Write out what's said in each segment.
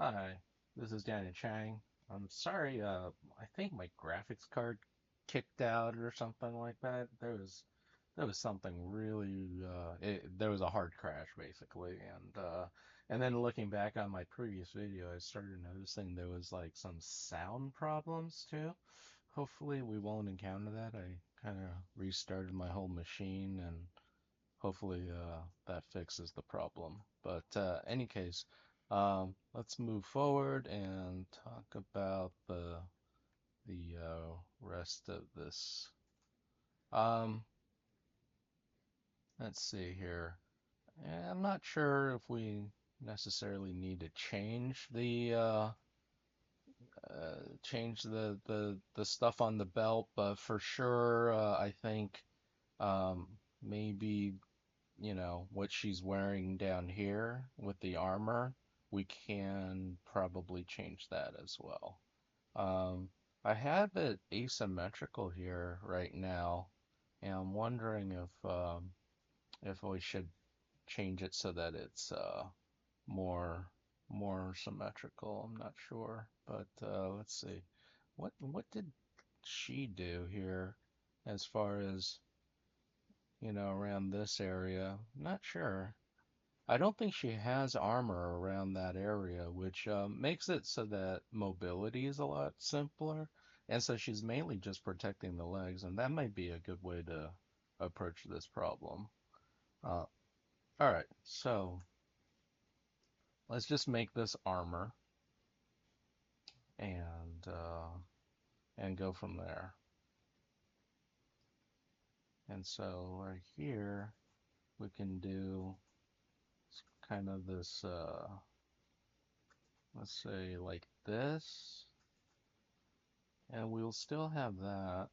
Hi, this is Daniel Chang. I'm sorry, I think my graphics card kicked out or something like that. There was something really there was a hard crash basically, and then looking back on my previous video, I started noticing there was like some sound problems too. Hopefully we won't encounter that. I kind of restarted my whole machine and hopefully that fixes the problem. But any case, let's move forward and talk about the rest of this. Um, let's see here. I'm not sure if we necessarily need to change the stuff on the belt, but for sure, I think um, maybe what she's wearing down here with the armor, we can probably change that as well. Um, I have it asymmetrical here right now, and I'm wondering if we should change it so that it's more more symmetrical. I'm not sure, but let's see. What did she do here as far as, around this area? Not sure. I don't think she has armor around that area, which makes it so that mobility is a lot simpler. And so she's mainly just protecting the legs, and that might be a good way to approach this problem. Uh, all right, so let's just make this armor and go from there. And so right here we can do kind of this, let's say like this, and we'll still have that.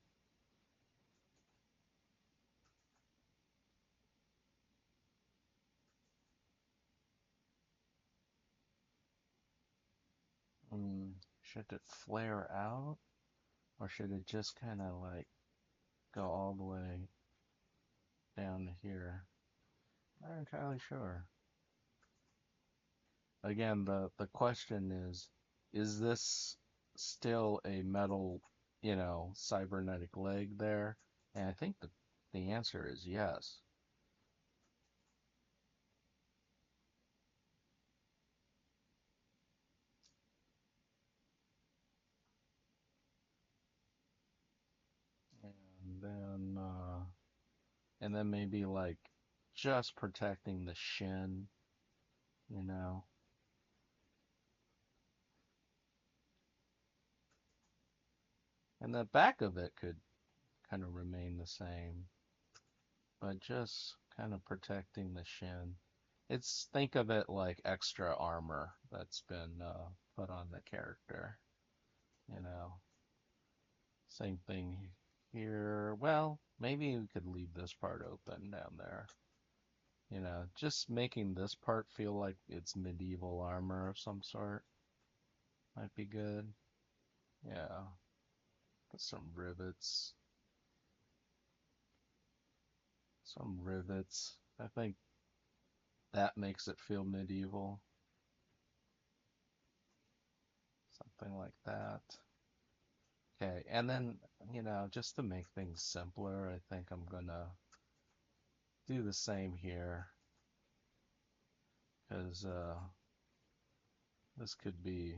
Should it flare out, or should it just kind of like go all the way down to here? Not entirely sure. Again, the question is this still a metal, cybernetic leg there? And I think the answer is yes. And then maybe like just protecting the shin, you know. And the back of it could kind of remain the same, but just kind of protecting the shin. Think of it like extra armor that's been put on the character, you know. Same thing here. Well, maybe we could leave this part open down there. Just making this part feel like it's medieval armor of some sort might be good. Yeah, put some rivets. I think that makes it feel medieval, something like that. Okay, and then, just to make things simpler, I think I'm gonna do the same here, because this could be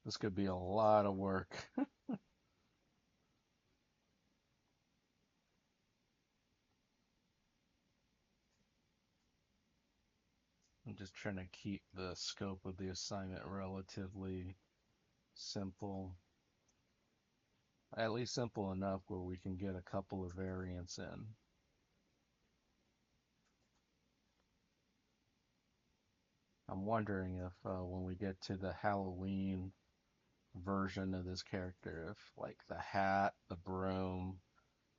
this could be a lot of work. I'm just trying to keep the scope of the assignment relatively simple, at least simple enough where we can get a couple of variants in. I'm wondering if when we get to the Halloween version of this character, if like the hat, the broom,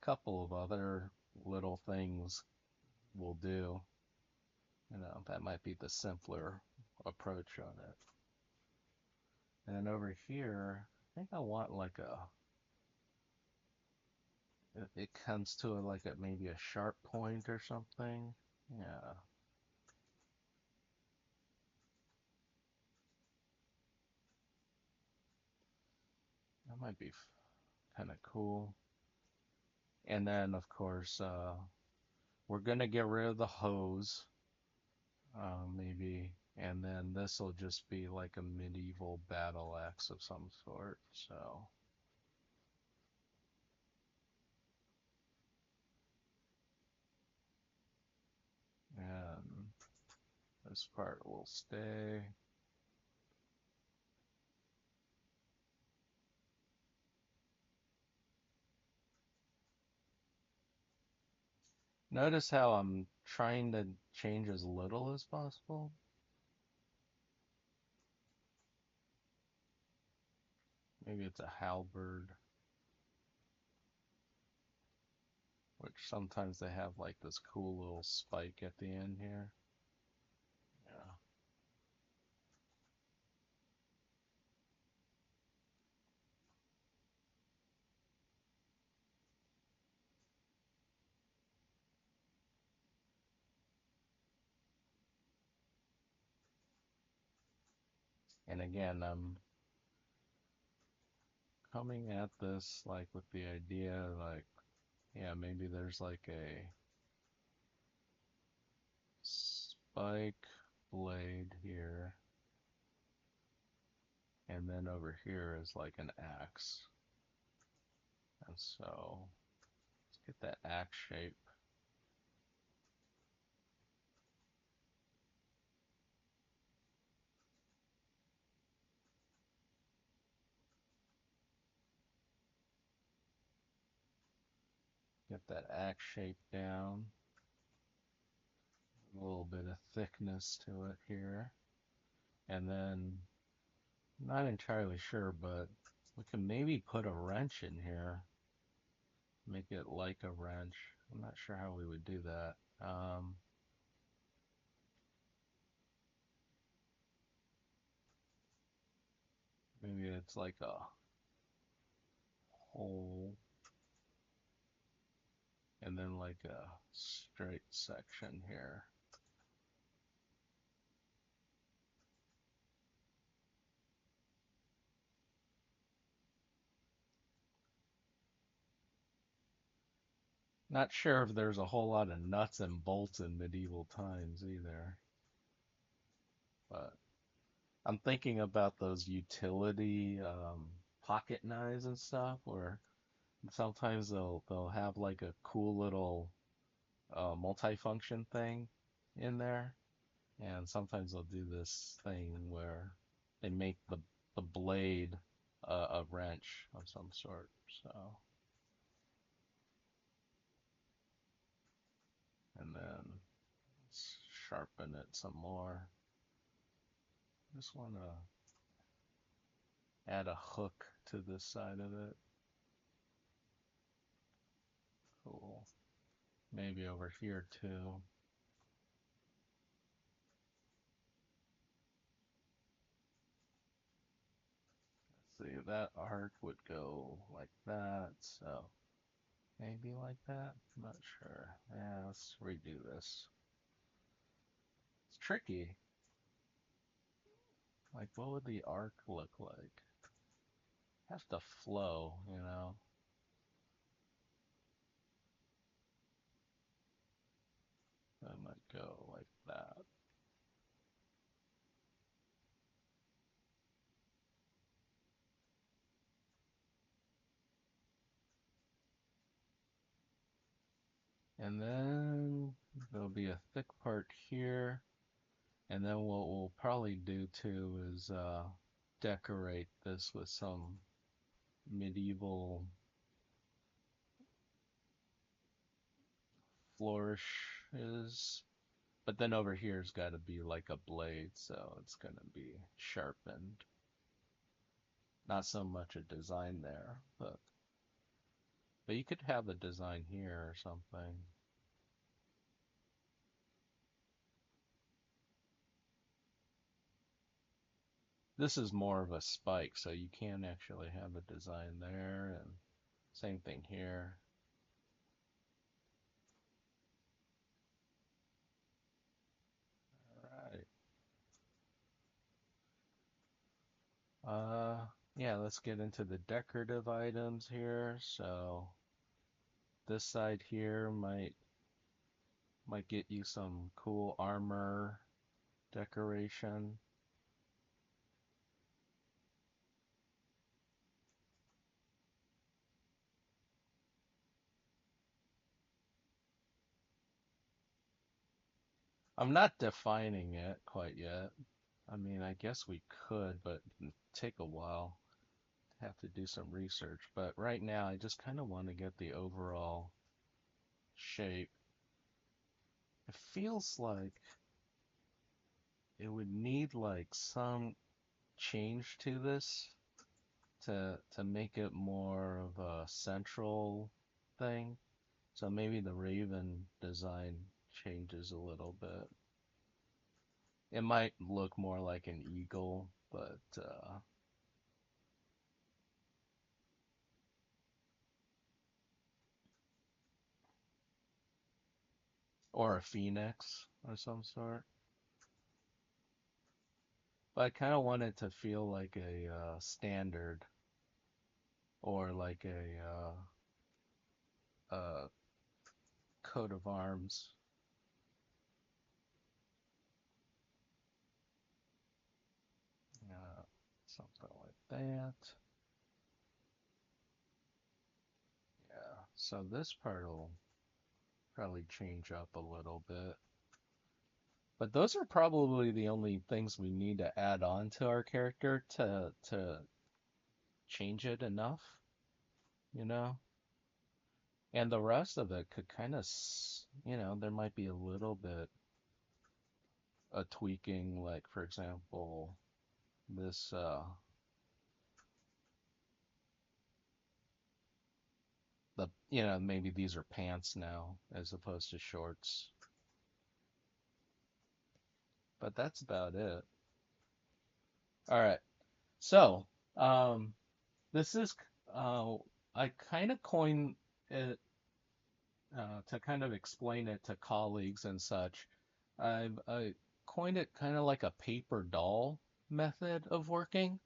a couple of other little things will do. That might be the simpler approach on it. And then over here, I think I want like it comes to like a maybe a sharp point or something. Yeah, that might be kind of cool. And then of course, we're gonna get rid of the hose, maybe, and then this will just be like a medieval battle axe of some sort. So, and this part will stay. Notice how I'm trying to change as little as possible. Maybe it's a halberd, which sometimes they have like this cool little spike at the end here. Yeah. And again, I'm coming at this like with the idea like, yeah, maybe there's like a spike blade here, and then over here is like an axe. And so let's get that axe shape. Get that axe shape down. A little bit of thickness to it here. And then, not entirely sure, but we can maybe put a wrench in here. Make it like a wrench. I'm not sure how we would do that. Maybe it's like a hole and then like a straight section here. Not sure if there's a whole lot of nuts and bolts in medieval times either, but I'm thinking about those utility pocket knives and stuff where sometimes they'll have like a cool little multifunction thing in there, and sometimes they'll do this thing where they make the blade a wrench of some sort. So, and then let's sharpen it some more. Just want to add a hook to this side of it. Cool. Maybe over here too. Let's see, that arc would go like that. So maybe like that. I'm not sure. Yeah, let's redo this. It's tricky. Like, what would the arc look like? Has to flow, you know? That might go like that. And then there'll be a thick part here. And then what we'll probably do too is decorate this with some medieval flourishes. But then over here's got to be like a blade, so it's going to be sharpened. Not so much a design there, but you could have a design here or something. This is more of a spike, so you can actually have a design there, and same thing here. Yeah, let's get into the decorative items here. So this side here might get you some cool armor decoration. I'm not defining it quite yet. I mean, I guess we could, but it'd take a while. Have to do some research. But right now, I just kind of want to get the overall shape. It feels like it would need like some change to this to make it more of a central thing. So maybe the Raven design changes a little bit. It might look more like an eagle, but or a phoenix or some sort. But I kind of want it to feel like a standard or like a coat of arms, uh, something like that. Yeah. So this part will probably change up a little bit. But those are probably the only things we need to add on to our character to change it enough, you know? And the rest of it could kind of, there might be a little bit a tweaking, like for example, this maybe these are pants now as opposed to shorts. But that's about it. All right. So, um this is uh I kind of coined it to kind of explain it to colleagues and such. I coined it kind of like a paper doll method of working.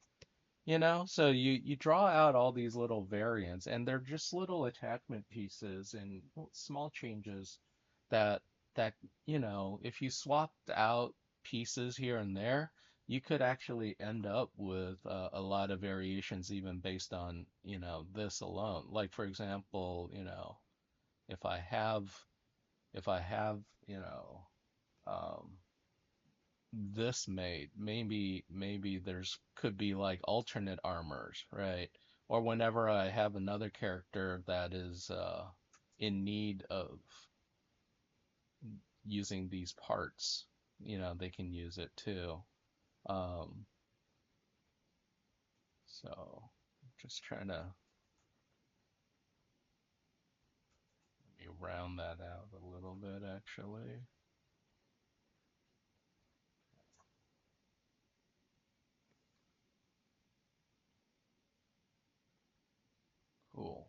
So you draw out all these little variants, and they're just little attachment pieces and small changes that if you swapped out pieces here and there, you could actually end up with a lot of variations even based on, this alone. Like for example, if I have if I have, um, this made. Maybe there's could be like alternate armors, right? Or whenever I have another character that is in need of using these parts, they can use it too. Um, so just trying to maybe round that out a little bit actually. Cool.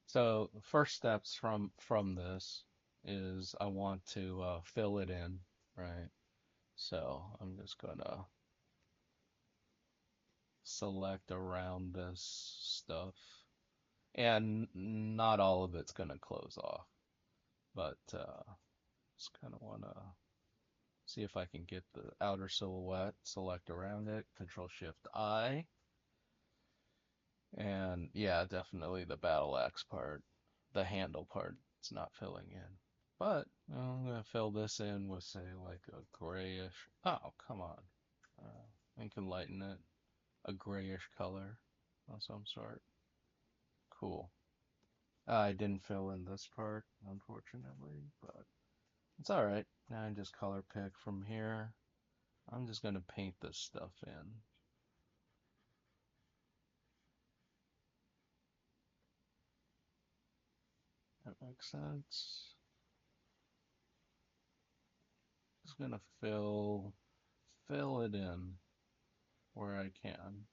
So the first steps from this is I want to fill it in, right? So I'm just gonna select around this stuff. And not all of it's going to close off, but just kind of want to see if I can get the outer silhouette, select around it, Control Shift I. And yeah, definitely the battle axe part, the handle part, it's not filling in. But I'm going to fill this in with, say, like a grayish. Oh, come on. I can lighten it. A grayish color of some sort. Cool. I didn't fill in this part, unfortunately, but it's all right. Now I just color pick from here. I'm just gonna paint this stuff in. That makes sense. Just gonna fill it in where I can.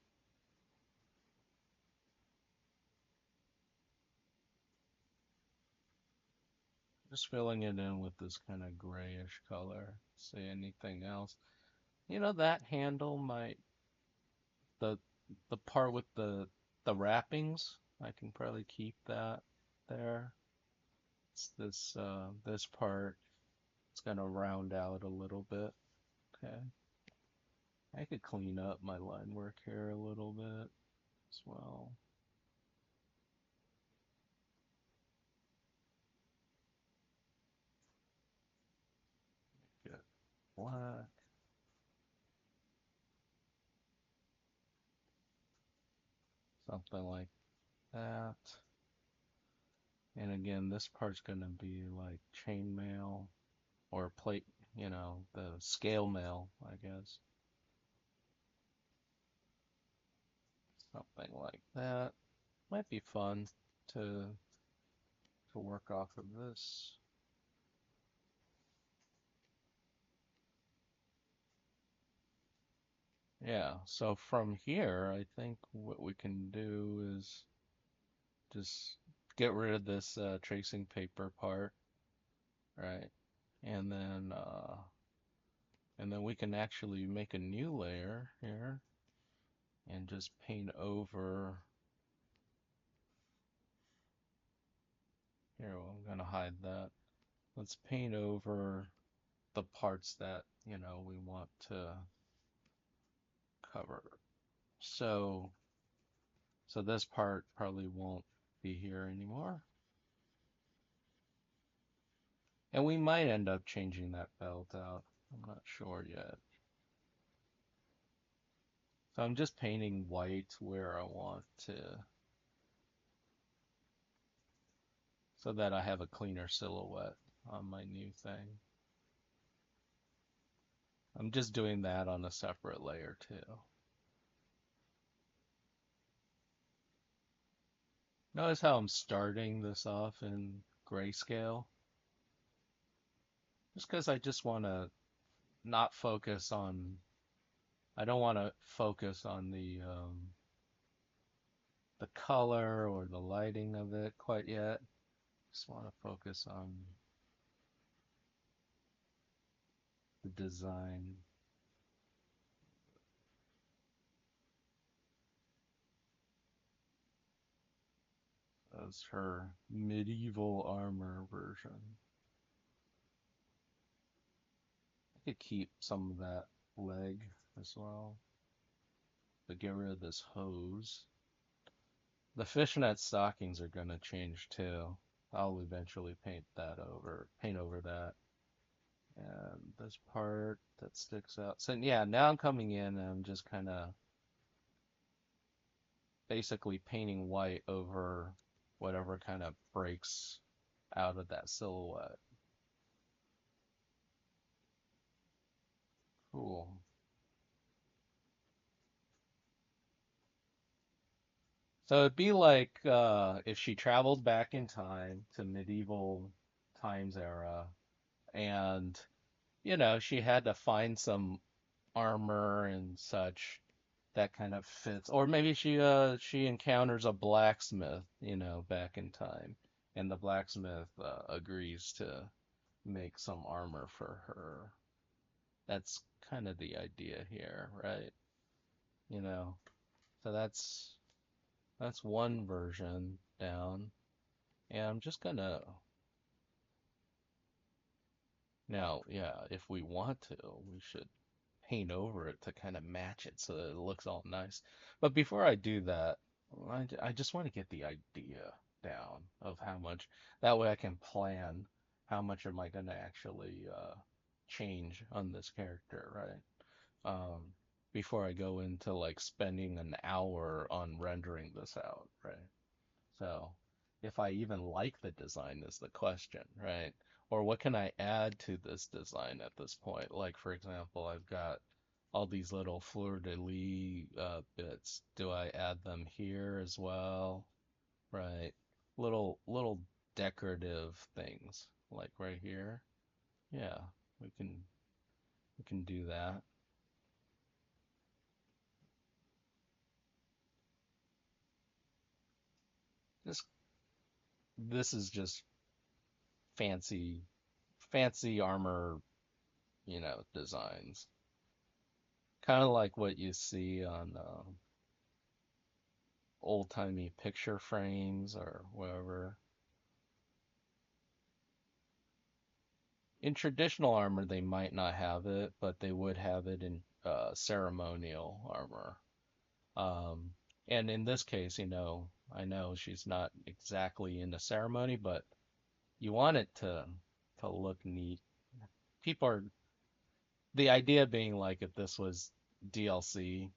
Just filling it in with this kind of grayish color. Say anything else. That handle might. the the part with the wrappings, I can probably keep that there. It's this part. It's gonna round out a little bit. Okay. I could clean up my line work here a little bit as well. Get black, something like that. And again, this part's gonna be like chainmail or plate, the scale mail, I guess. Something like that. Might be fun to to work off of this. Yeah, so from here, I think what we can do is just get rid of this tracing paper part, right? And then we can actually make a new layer here and just paint over. Here, well, I'm gonna hide that. Let's paint over the parts that, we want to cover. So, so this part probably won't be here anymore. And we might end up changing that belt out. I'm not sure yet. So I'm just painting white where I want to, so that I have a cleaner silhouette on my new thing. I'm just doing that on a separate layer too. Notice how I'm starting this off in grayscale? Just because I just want to not focus on, I don't want to focus on the color or the lighting of it quite yet. Just want to focus on the design. As her medieval armor version. I could keep some of that leg as well, but get rid of this hose. The fishnet stockings are gonna change too. I'll eventually paint over that. And this part that sticks out. So yeah, now I'm coming in and I'm just kind of basically painting white over whatever kind of breaks out of that silhouette. Cool. So it'd be like if she traveled back in time to medieval times era, and she had to find some armor and such that kind of fits. Or maybe she encounters a blacksmith, back in time, and the blacksmith agrees to make some armor for her. That's kind of the idea here, right? You know. So that's one version down. And I'm just gonna now, yeah, if we want to, we should paint over it to kind of match it so that it looks all nice. But before I do that, I just want to get the idea down of how much. That way I can plan how much am I going to actually change on this character, right? Before I go into like spending an hour on rendering this out, right? So if I even like the design is the question, right? Or what can I add to this design at this point? Like, for example, I've got all these little fleur-de-lis bits. Do I add them here as well? Right? Little decorative things, like right here. Yeah, we can we can do that. This this is just fancy fancy armor, designs. Kind of like what you see on. old-timey picture frames or whatever. In traditional armor, they might not have it, but they would have it in ceremonial armor. Um, and in this case, I know she's not exactly in the ceremony, but you want it to look neat. People are The idea being like if this was DLC,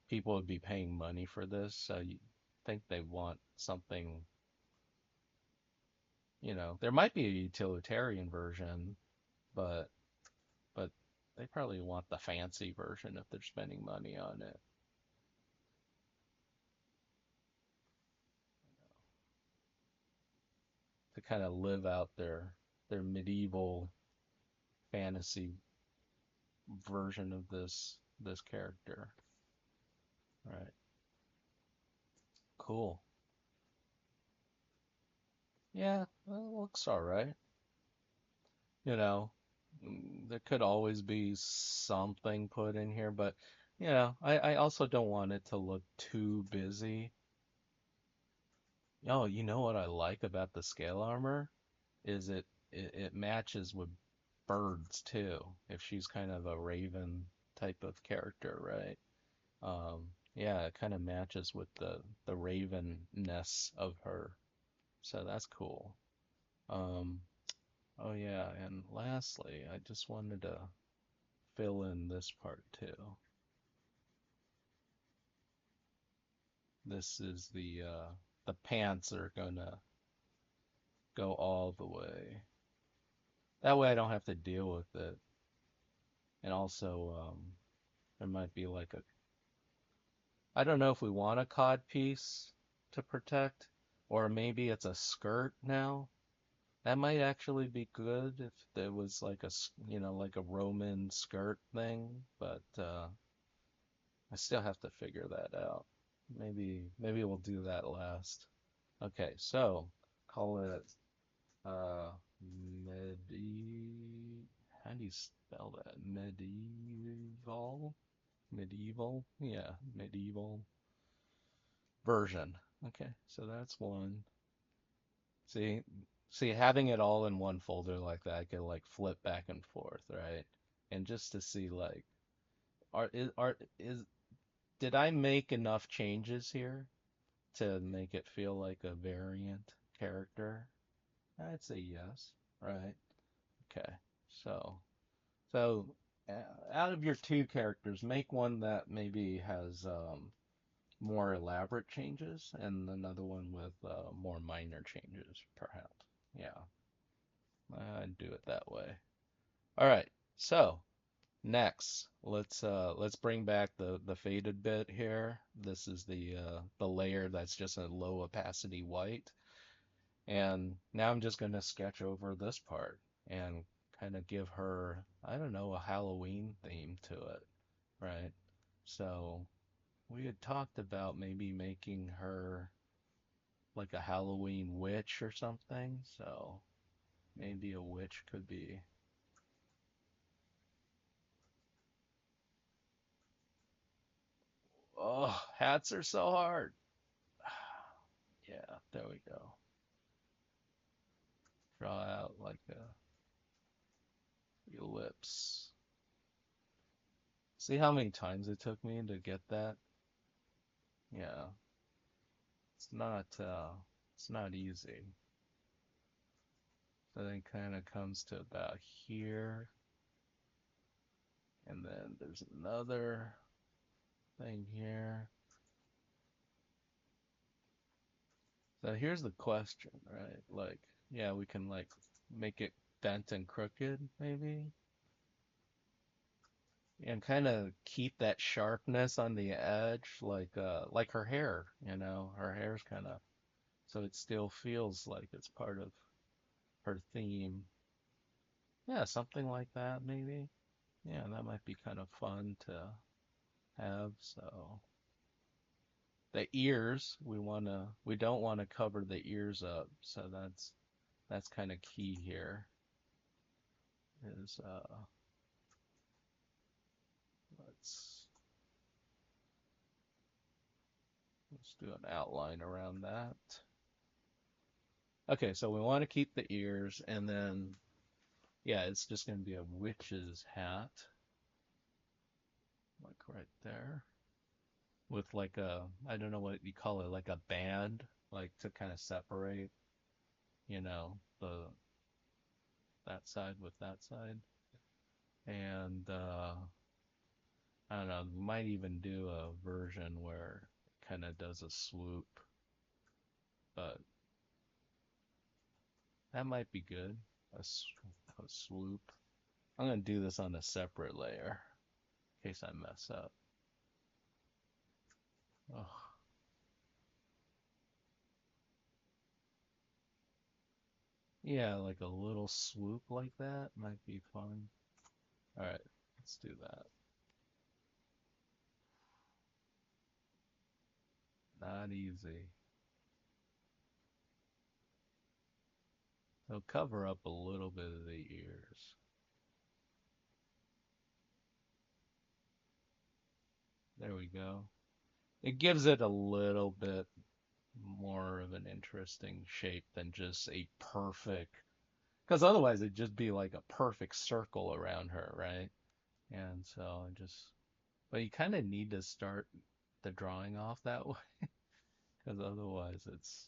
people would be paying money for this, so you think they want something, there might be a utilitarian version, but but they probably want the fancy version if they're spending money on it. To kind of live out their medieval fantasy version of this character. All right, cool. Yeah, well, it looks all right. You know, there could always be something put in here, but I also don't want it to look too busy. Oh, you know what I like about the scale armor is it matches with birds too. If she's kind of a raven type of character, right? Yeah, it kind of matches with the ravenness of her. So that's cool. Um, oh yeah, and lastly, I just wanted to fill in this part too. This is the pants are gonna go all the way. That way I don't have to deal with it. And also, there might be like I don't know if we want a cod piece to protect, or maybe it's a skirt now. That might actually be good if there was like like a Roman skirt thing, but I still have to figure that out. Maybe we'll do that last. Okay, so call it uh medi how do you spell that? Medieval? Medieval? Yeah, medieval version. Okay, so that's one. See, see, having it all in one folder like that, I can like flip back and forth, right? And just to see like, are is did I make enough changes here to make it feel like a variant character? I'd say yes, right? Okay, so so out of your two characters, make one that maybe has more elaborate changes, and another one with more minor changes, perhaps. Yeah, I'd do it that way. All right, so next, let's bring back the faded bit here. This is the layer that's just a low opacity white. And now I'm just going to sketch over this part and kind of give her, I don't know, a Halloween theme to it, right? So we had talked about maybe making her like a Halloween witch or something. So maybe a witch could be. Oh, hats are so hard. Yeah, there we go. Draw out like a ellipse. See how many times it took me to get that? Yeah, it's not it's not easy. So then kind of comes to about here, and then there's another thing here. So here's the question, right? Like, yeah, we can like make it bent and crooked, maybe, and kind of keep that sharpness on the edge, like her hair, her hair's kind of so it still feels like it's part of her theme. Yeah, something like that, maybe. Yeah, that might be kind of fun to have. So the ears, we don't want to cover the ears up, so that's kind of key here. Is let's let's do an outline around that. Okay, so we want to keep the ears, and then, yeah, it's just going to be a witch's hat, like right there, with like a, I don't know what you call it, like a band, like to kind of separate, the that side with that side. And I don't know, we might even do a version where it kind of does a swoop, but that might be good. A swoop. I'm gonna do this on a separate layer in case I mess up. Oh, yeah, like a little swoop like that might be fun. All right, let's do that. Not easy. So cover up a little bit of the ears. There we go. It gives it a little bit more of an interesting shape than just a perfect, because otherwise it'd just be like a perfect circle around her, right? And so I just, but you kind of need to start the drawing off that way, because otherwise it's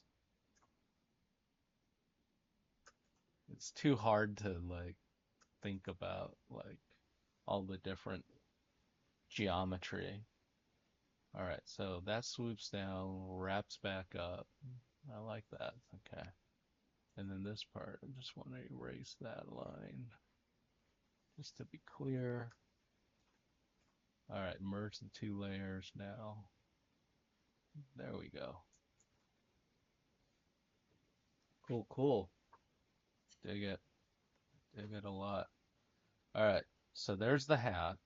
too hard to like think about like all the different geometry. All right, so that swoops down, wraps back up. I like that. Okay. And then this part, I just want to erase that line just to be clear. All right, merge the two layers now. There we go. Cool, cool. Dig it. Dig it a lot. All right, so there's the hat.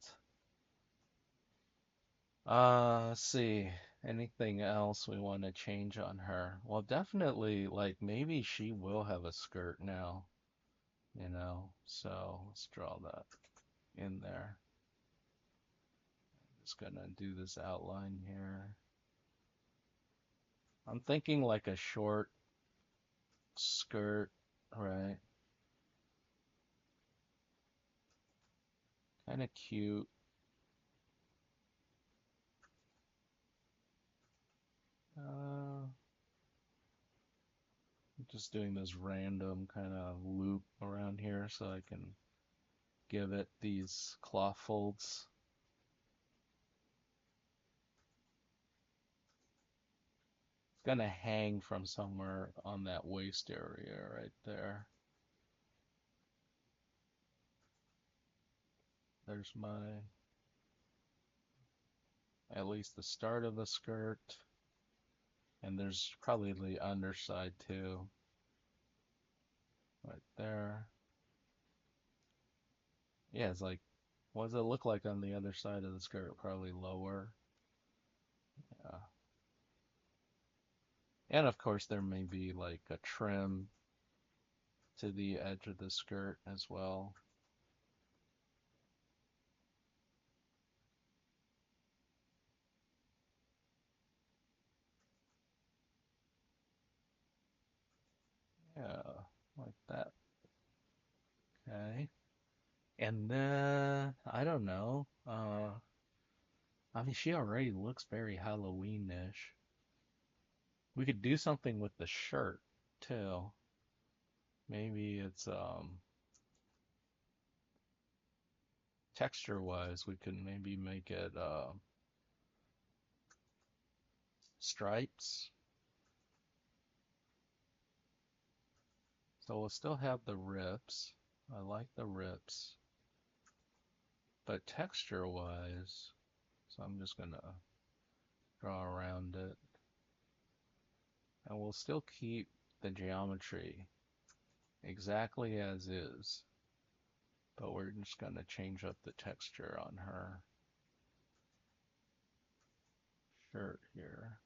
Let's see. Anything else we want to change on her? Well, definitely, like maybe she will have a skirt now, So let's draw that in there. Just gonna do this outline here. I'm thinking like a short skirt, right? Kind of cute. Uh, just doing this random kind of loop around here so I can give it these cloth folds. It's gonna hang from somewhere on that waist area right there. There's at least the start of the skirt. And there's probably the underside too, right there. Yeah, it's like, what does it look like on the other side of the skirt? Probably lower. Yeah. And of course, there may be like a trim to the edge of the skirt as well. Yeah, like that. Okay. And then, I don't know. I mean, she already looks very Halloween-ish. We could do something with the shirt too. Maybe it's texture-wise, we could maybe make it stripes. So we'll still have the rips. I like the rips. But texture-wise, so I'm just gonna draw around it. And we'll still keep the geometry exactly as is, but we're just gonna change up the texture on her shirt here.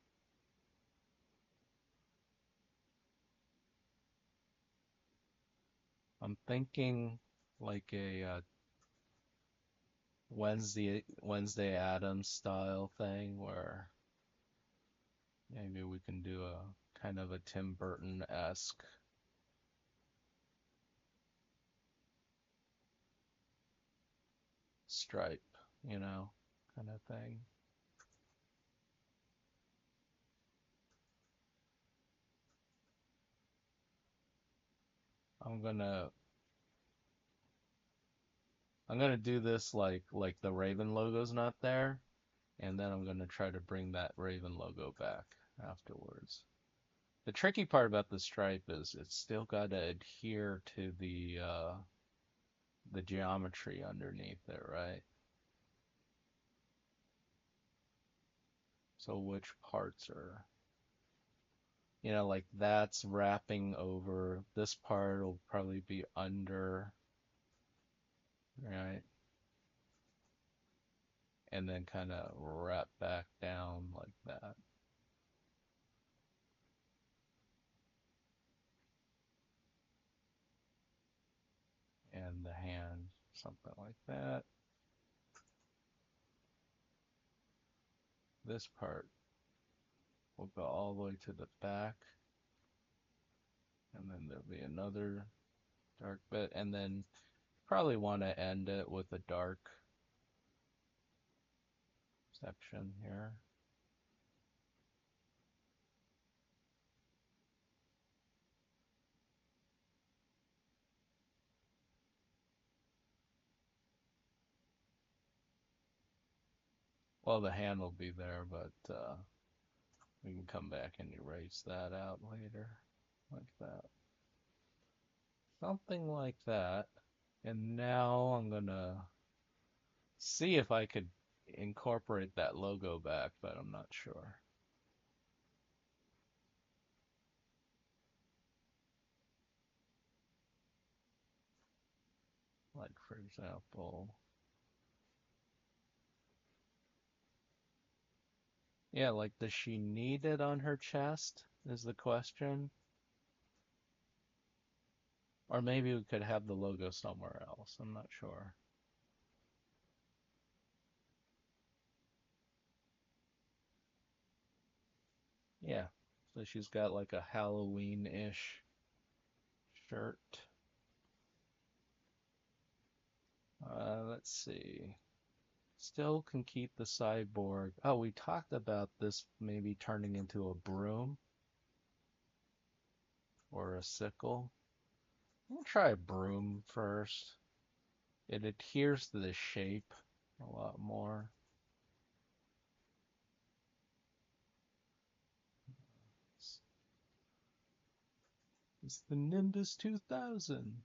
I'm thinking like a Wednesday Addams style thing where Maybe we can do a kind of a Tim Burton-esque stripe, kind of thing. I'm gonna I'm gonna do this like the Raven logo's not there, and then I'm gonna try to bring that Raven logo back afterwards. The tricky part about the stripe is it's still got to adhere to the geometry underneath it, right? So which parts are, like that's wrapping over. This part will probably be under, right? And then kind of wrap back down like that. And the hand, something like that. This part will go all the way to the back, and then there'll be another dark bit, and then probably want to end it with a dark section here. Well, the hand will be there, but we can come back and erase that out later, like that. Something like that. And now I'm gonna see if I could incorporate that logo back, but I'm not sure. Like, for example, yeah, like, does she need it on her chest, is the question. Or maybe we could have the logo somewhere else. I'm not sure. Yeah, so she's got like a Halloween-ish shirt. Let's see. Still can keep the cyborg. Oh, we talked about this maybe turning into a broom or a sickle. I'm gonna try a broom first. It adheres to the shape a lot more. It's the Nimbus 2000.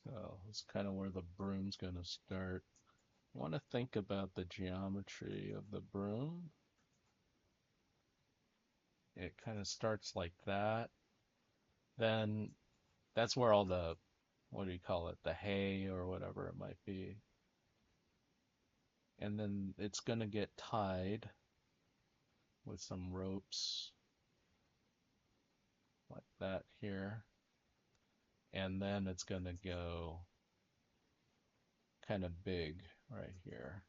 So it's kind of where the broom's gonna start. I want to think about the geometry of the broom. It kind of starts like that. Then that's where all the, what do you call it, the hay or whatever it might be. And then it's gonna get tied with some ropes like that here. And then it's gonna go kind of big right here.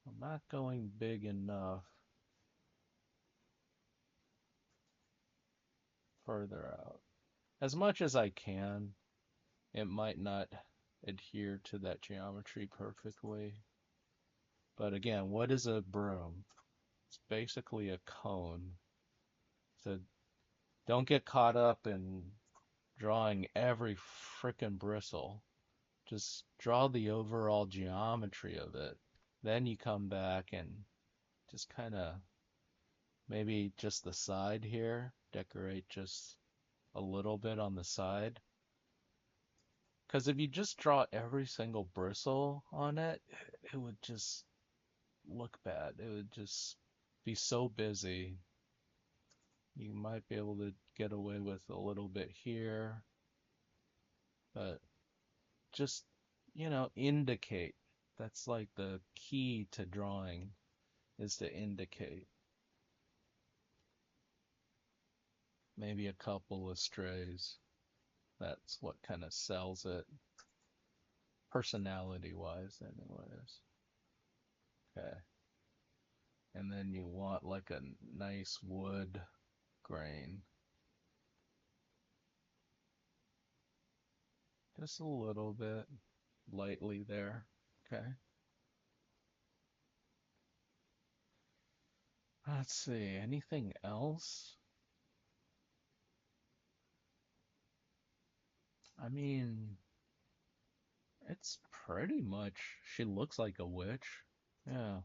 I'm not going big enough further out. As much as I can, it might not adhere to that geometry perfectly. But again, what is a broom? It's basically a cone. So don't get caught up in drawing every frickin' bristle. Just draw the overall geometry of it. Then you come back and just kind of maybe just the side here, decorate just a little bit on the side. Because if you just draw every single bristle on it, it would just look bad. It would just be so busy. You might be able to get away with a little bit here, but just, indicate. That's like the key to drawing is to indicate. maybe a couple of strays. That's what kind of sells it, personality wise, anyways. Okay. And then you want like a nice wood grain. Just a little bit, lightly there. Okay. Let's see, anything else? I mean, it's pretty much, she looks like a witch. Yeah.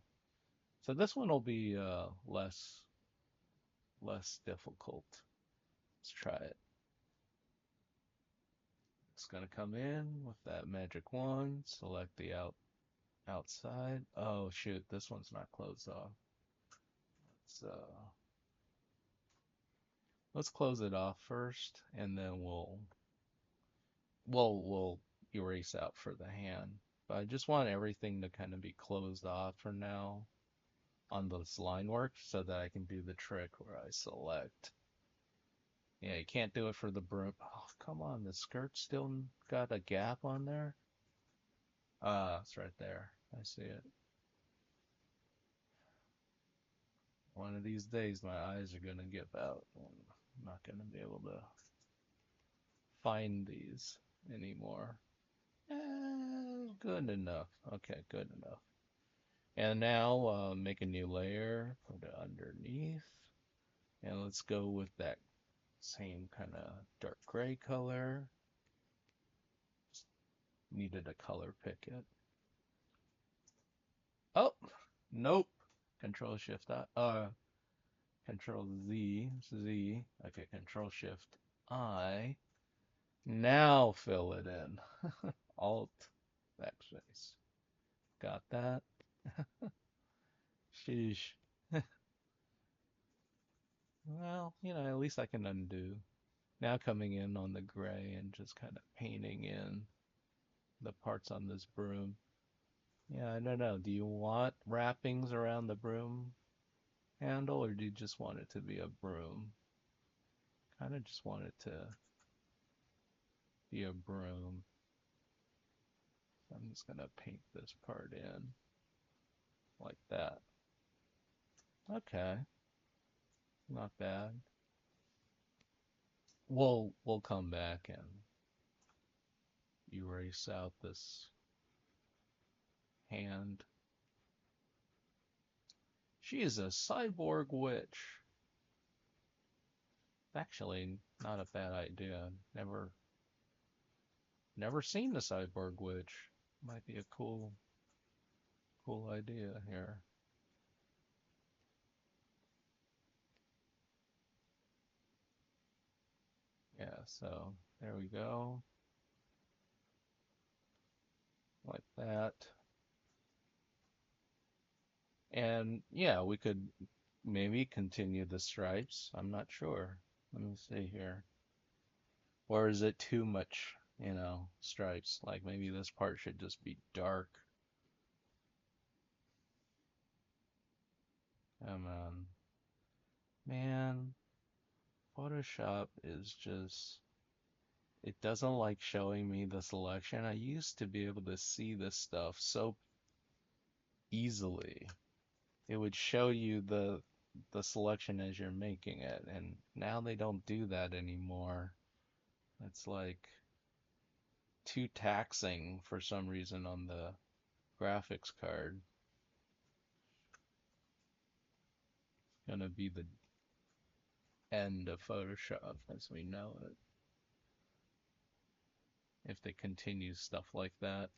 So this one will be less difficult. Let's try it. It's gonna come in with that magic wand, select the outside. Oh shoot, this one's not closed off. So let's close it off first, and then we'll erase out for the hand. But I just want everything to kind of be closed off for now on this line work so that I can do the trick where I select. Yeah, you can't do it for the broom. Oh, come on, the skirt still got a gap on there? Ah, it's right there. I see it. One of these days, my eyes are gonna give out. I'm not gonna be able to find these anymore. Good enough. Okay, good enough. And now make a new layer, put it underneath, and let's go with that same kind of dark gray color. Just needed a color pick it. Oh, nope. Control Shift Control Z. Okay, Control Shift I. Now fill it in. Alt backspace. Got that? Sheesh. Well, at least I can undo. Now coming in on the gray and just kind of painting in the parts on this broom. Yeah, I don't know. Do you want wrappings around the broom handle, or do you just want it to be a broom? Kind of just want it to be a broom. So I'm just gonna paint this part in like that. Okay, not bad. We'll come back and erase out this hand. She is a cyborg witch. Actually, not a bad idea. Never seen the cyborg witch. Might be a cool idea here. Yeah, so there we go. Like that. And yeah, we could maybe continue the stripes. I'm not sure. Let me see here. Or is it too much, stripes? Like maybe this part should just be dark. Come on. Man, Photoshop is just, it doesn't like showing me the selection. I used to be able to see this stuff so easily. It would show you the selection as you're making it, and now they don't do that anymore. It's like too taxing for some reason on the graphics card. Gonna be the end of Photoshop as we know it if they continue stuff like that.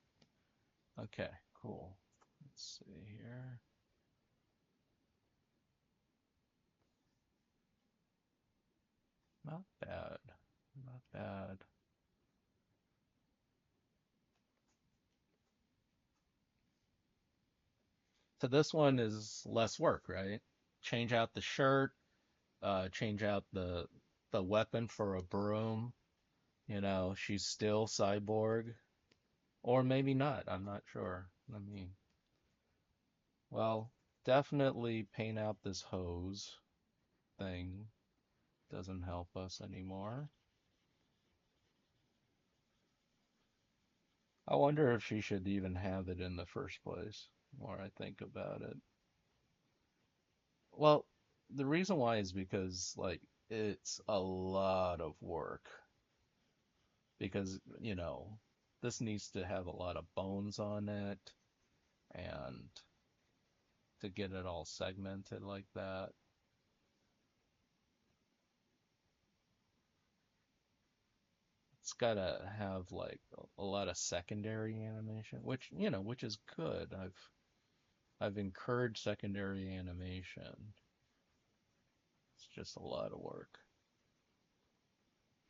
Okay, cool. Let's see here. Not bad. Not bad. So this one is less work, right? Change out the shirt, change out the weapon for a broom. She's still cyborg, or maybe not. I'm not sure. Well, definitely paint out this hose thing. doesn't help us anymore. I wonder if she should even have it in the first place, the more I think about it. Well, the reason why is because like it's a lot of work because, this needs to have a lot of bones on it and to get it all segmented like that. It's gotta have like a lot of secondary animation, which is good. I've encouraged secondary animation. It's just a lot of work.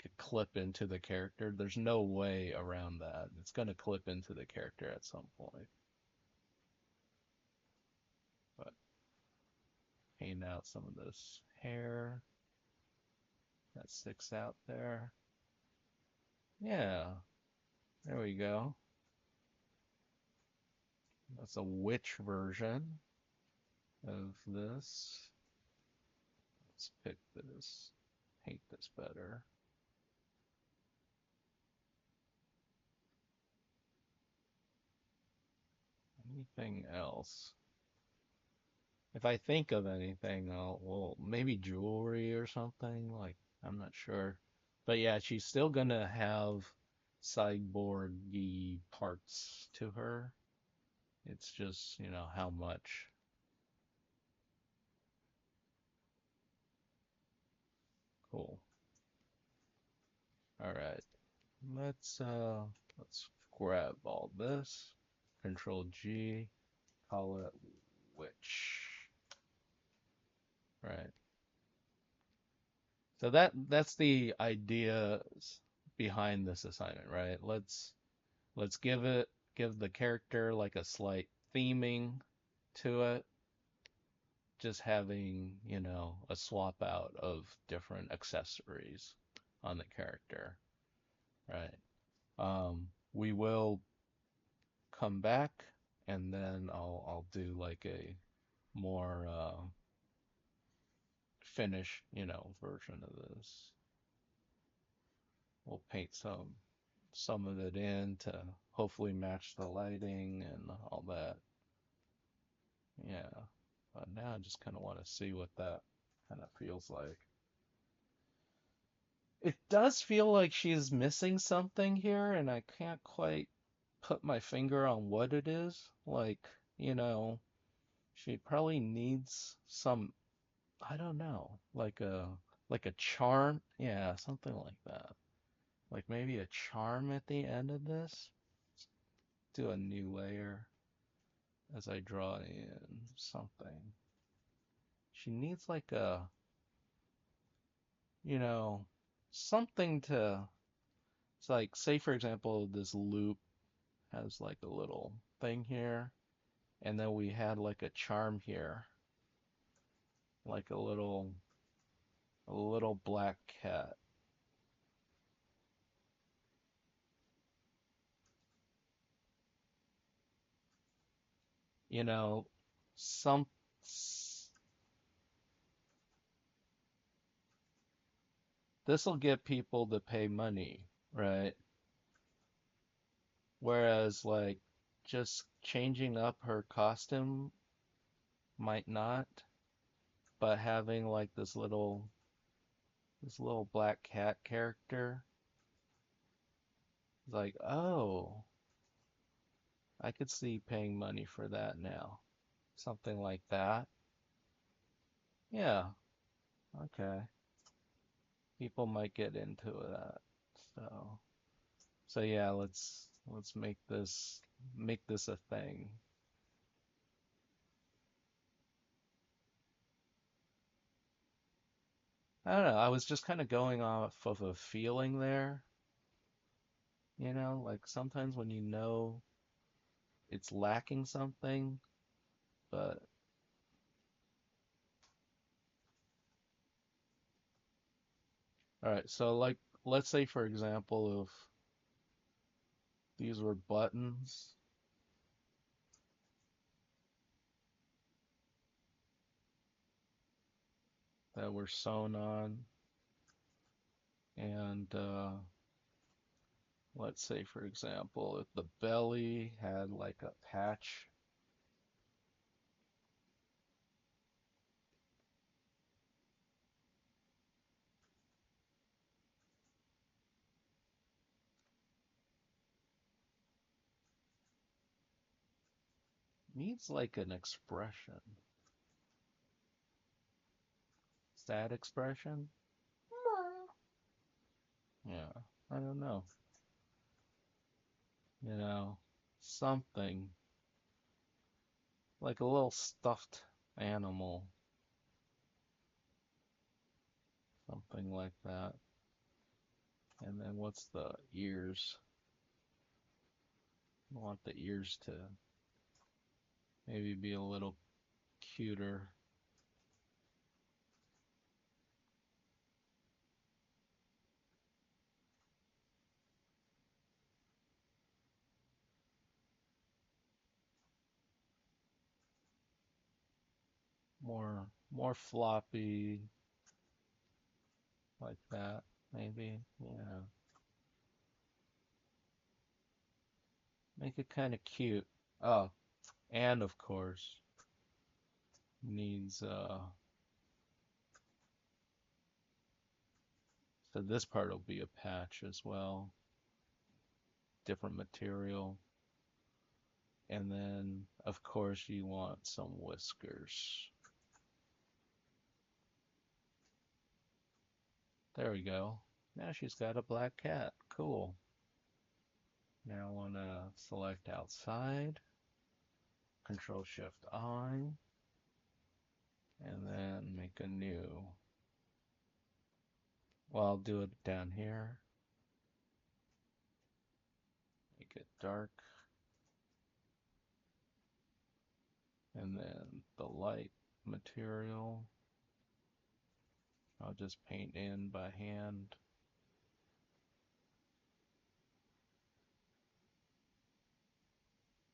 Could clip into the character. There's no way around that. It's gonna clip into the character at some point. But paint out some of this hair that sticks out there. Yeah, there we go. That's a witch version of this. Let's pick this, paint this better. Anything else? If I think of anything, well, maybe jewelry or something. Like, I'm not sure. But yeah, she's still gonna have cyborgy parts to her. It's just, how much. Cool. All right. Let's grab all this. Control G, call it witch. Right. So that's the idea behind this assignment, right? Let's give the character like a slight theming to it, just having, a swap out of different accessories on the character, right? We will come back and then I'll do like a more finished, version of this. We'll paint some of it in to hopefully match the lighting and all that. Yeah. But now I just kind of want to see what that kind of feels like. It does feel like she's missing something here, and I can't quite put my finger on what it is. Like, she probably needs some, I don't know, like a charm. Yeah, something like that. Like maybe a charm at the end of this. Do a new layer as I draw in something. She needs like you know, something to, it's like, say for example, this loop has like a little thing here, and then we had like a charm here, like a little black cat. You know, some this will get people to pay money, right? Whereas like just changing up her costume might not, but having like this little black cat character, like, oh, I could see paying money for that now. Something like that. Yeah, okay. People might get into that. So, so yeah, let's make this a thing. I don't know. I was just kind of going off of a feeling there, like sometimes when it's lacking something, but all right, so like let's say for example if these were buttons that were sewn on. And let's say, for example, if the belly had like a patch, needs like an expression, sad expression. Yeah, I don't know. You know, something like a little stuffed animal, something like that. And then what's the ears? I want the ears to maybe be a little cuter, more floppy, like that, maybe. Yeah, make it kind of cute. Oh, and of course, needs so this part will be a patch as well, different material. And then, of course, you want some whiskers. There we go. Now she's got a black cat. Cool. Now I want to select outside, Control Shift I, and then make a new. Well, I'll do it down here. Make it dark. And then the light material, I'll just paint in by hand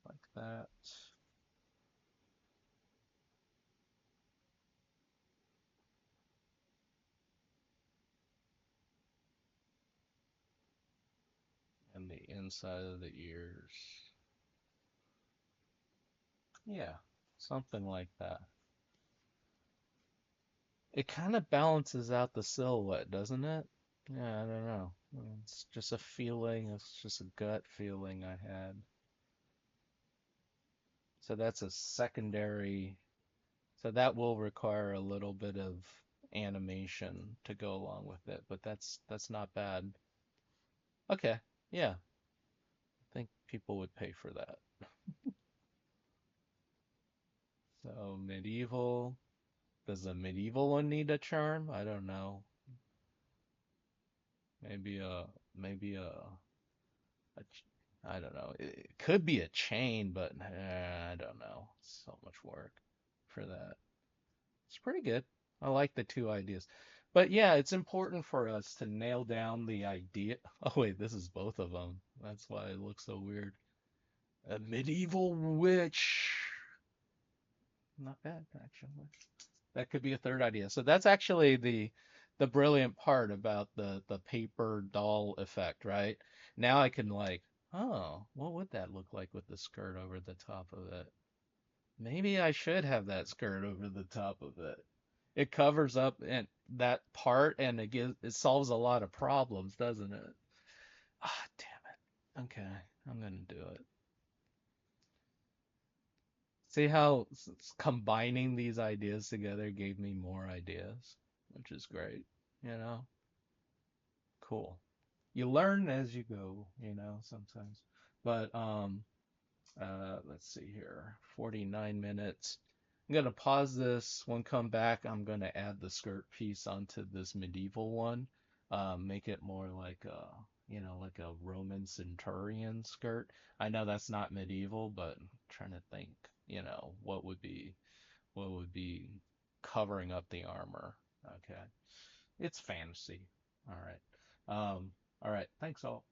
like that. And the inside of the ears. Yeah, something like that. It kind of balances out the silhouette, doesn't it? Yeah, I don't know. It's just a feeling, it's just a gut feeling I had. So that's a secondary, so that will require a little bit of animation to go along with it, but that's not bad. Okay, yeah, I think people would pay for that. So medieval, does a medieval one need a charm? I don't know. Maybe a I don't know. It could be a chain, but I don't know. So much work for that. It's pretty good. I like the two ideas. But yeah, it's important for us to nail down the idea. Oh wait, this is both of them. That's why it looks so weird. A medieval witch. Not bad, actually. That could be a third idea. So that's actually the brilliant part about the paper doll effect, right? Now I can like, oh, what would that look like with the skirt over the top of it? Maybe I should have that skirt over the top of it. It covers up and that part and it solves a lot of problems, doesn't it? Ah, damn it. Okay, I'm gonna do it. See how combining these ideas together gave me more ideas, which is great, you know? Cool. You learn as you go, sometimes. But let's see here. 49 minutes. I'm gonna pause this. When come back, I'm gonna add the skirt piece onto this medieval one. Make it more like like a Roman centurion skirt. I know that's not medieval, but I'm trying to think, what would be covering up the armor. Okay. It's fantasy. All right. All right. Thanks all.